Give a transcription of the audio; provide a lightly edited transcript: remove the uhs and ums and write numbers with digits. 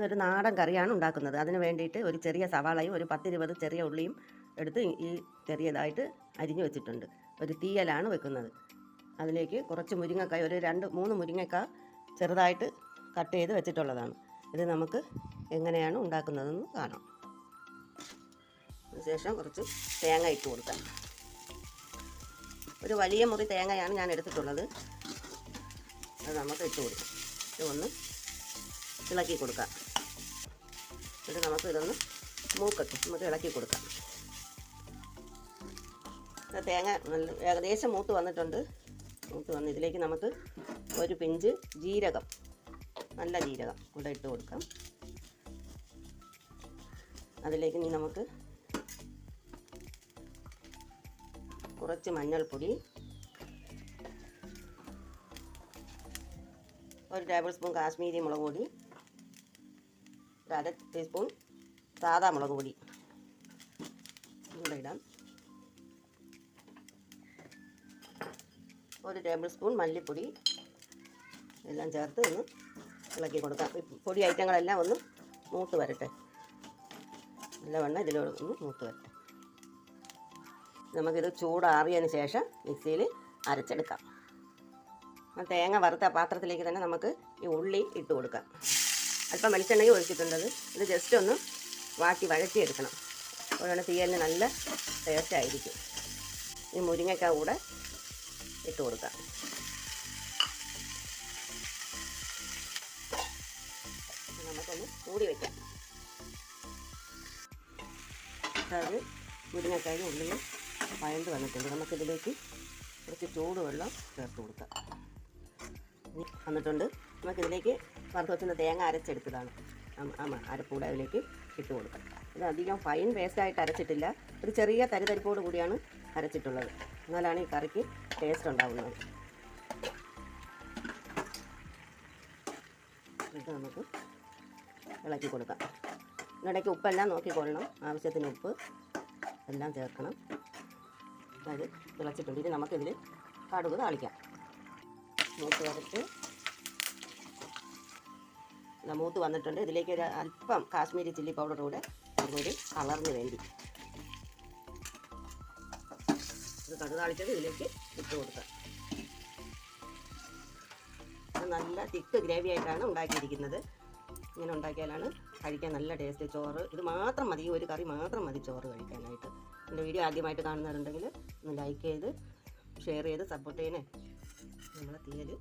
ഇന്നൊരു നാടൻ കറിയാണ് ഉണ്ടാക്കുന്നത്. അതിന് വേണ്ടിയിട്ട് ഒരു ചെറിയ സവാളയും ഒരു 10-20 ചെറിയ ഉള്ളിയും എടുത്ത് ഈ ചെറിയതായിട്ട് അരിഞ്ഞു വെച്ചിട്ടുണ്ട്. ഒരു തീയലാണ് വെക്കുന്നത്. അതിലേക്ക് കുറച്ച് മുരിങ്ങക്കായ, ഒരു 2-3 മുരിങ്ങക്കായ ചെറുതായിട്ട് കട്ട് ചെയ്ത് വെച്ചിട്ടുള്ളതാണ്. ഇത് നമുക്ക് എങ്ങനെയാണ് ഉണ്ടാക്കുന്നതെന്ന് കാണാം. അതിനുശേഷം കുറച്ച് തേങ്ങ ഇട്ട് കൊടുക്കാം. ഒരു വലിയ മുറി തേങ്ങയാണ് ഞാൻ എടുത്തിട്ടുള്ളത്. അത് നമുക്ക് ഇട്ട് കൊടുക്കാം. ഇതൊന്ന് ഇളക്കി കൊടുക്കാം. എന്നിട്ട് നമുക്ക് ഇതൊന്ന് നമുക്ക് ഇളക്കി കൊടുക്കാം. തേങ്ങ ഏകദേശം മൂത്ത് വന്നിട്ടുണ്ട്. ഇതിലേക്ക് നമുക്ക് ഒരു പിഞ്ച് ജീരകം, നല്ല ജീരകം കൂടെ ഇട്ട് കൊടുക്കാം. അതിലേക്ക് ഇനി നമുക്ക് കുറച്ച് മഞ്ഞൾപ്പൊടി, 1 ടേബിൾ സ്പൂൺ കാശ്മീരി മുളക് പൊടി, 1/2 ടീസ്പൂൺ സാദാ മുളക് പൊടി ഇടാം. 1 ടേബിൾ സ്പൂൺ മല്ലിപ്പൊടി എല്ലാം ചേർത്ത് ഒന്ന് ഇളക്കി കൊടുക്കാം. പൊടി ഐറ്റങ്ങളെല്ലാം ഒന്ന് മൂത്ത് വരട്ടെ. നല്ലവണ്ണം ഇതിലൂടെ ഒന്ന് മൂത്ത് വരട്ടെ. നമുക്കിത് ചൂടാറിയതിന് ശേഷം മിക്സിയിൽ അരച്ചെടുക്കാം. തേങ്ങ വറുത്ത പാത്രത്തിലേക്ക് തന്നെ നമുക്ക് ഈ ഉള്ളി ഇട്ട് കൊടുക്കാം. അല്പം വെളിച്ചെണ്ണയും ഒഴിച്ചിട്ടുണ്ടത്. ഇത് ജസ്റ്റ് ഒന്ന് വഴറ്റിയെടുക്കണം. അതുകൊണ്ട് തീയലിന് നല്ല ടേസ്റ്റ് ആയിരിക്കും. ഈ മുരിങ്ങയ്ക്ക കൂടെ ഇട്ട് കൊടുക്കാം. നമുക്കൊന്ന് മൂടി വയ്ക്കാം. അത് മുരിങ്ങക്കായും ഉള്ളിയും വഴണ്ട് വന്നിട്ടുണ്ട്. നമുക്കിതിലേക്ക് കുറച്ച് ചൂടുവെള്ളം ചേർത്ത് കൊടുക്കാം. വന്നിട്ടുണ്ട്. നമുക്കിതിലേക്ക് വറുത്ത് വെച്ചിരുന്ന തേങ്ങ അരച്ചെടുത്തതാണ്. അരപ്പൂടെ അതിലേക്ക് ഇട്ട് കൊടുക്കാം. ഇത് അധികം ഫൈൻ പേസ്റ്റായിട്ട് അരച്ചിട്ടില്ല. ഒരു ചെറിയ തരിതരിപ്പോട് കൂടിയാണ് അരച്ചിട്ടുള്ളത്. എന്നാലാണ് ഈ കറിക്ക് ടേസ്റ്റ് ഉണ്ടാകുന്നത്. ഇത് നമുക്ക് ഇളക്കി കൊടുക്കാം. ഇതിനിടയ്ക്ക് ഉപ്പെല്ലാം നോക്കിക്കൊള്ളണം. ആവശ്യത്തിന് ഉപ്പ് എല്ലാം ചേർക്കണം. അത് തിളച്ചിട്ടുണ്ട്. ഇനി നമുക്കിതിൽ കടുക് താളിക്കാം. മൂത്ത് വന്നിട്ടുണ്ട്. ഇതിലേക്ക് ഒരു അല്പം കാശ്മീരി ചില്ലി പൗഡർ കൂടെ ഒരു കളറിന് വേണ്ടി ഇത് കടുക് താളിച്ചത് ഇതിലേക്ക് ഇട്ട് കൊടുക്കാം. നല്ല തിക്ക് ഗ്രേവി ആയിട്ടാണ് ഉണ്ടാക്കിയിരിക്കുന്നത്. ഇങ്ങനെ ഉണ്ടാക്കിയാലാണ് കഴിക്കാൻ നല്ല ടേസ്റ്റ്. ചോറ് ഇത് മാത്രം മതി, ഒരു കറി മാത്രം മതി ചോറ് കഴിക്കാനായിട്ട്. എൻ്റെ വീഡിയോ ആദ്യമായിട്ട് കാണുന്നവരുണ്ടെങ്കിൽ ഒന്ന് ലൈക്ക് ചെയ്ത് ഷെയർ ചെയ്ത് സപ്പോർട്ട് ചെയ്യണേ. നമ്മളെ തീയൽ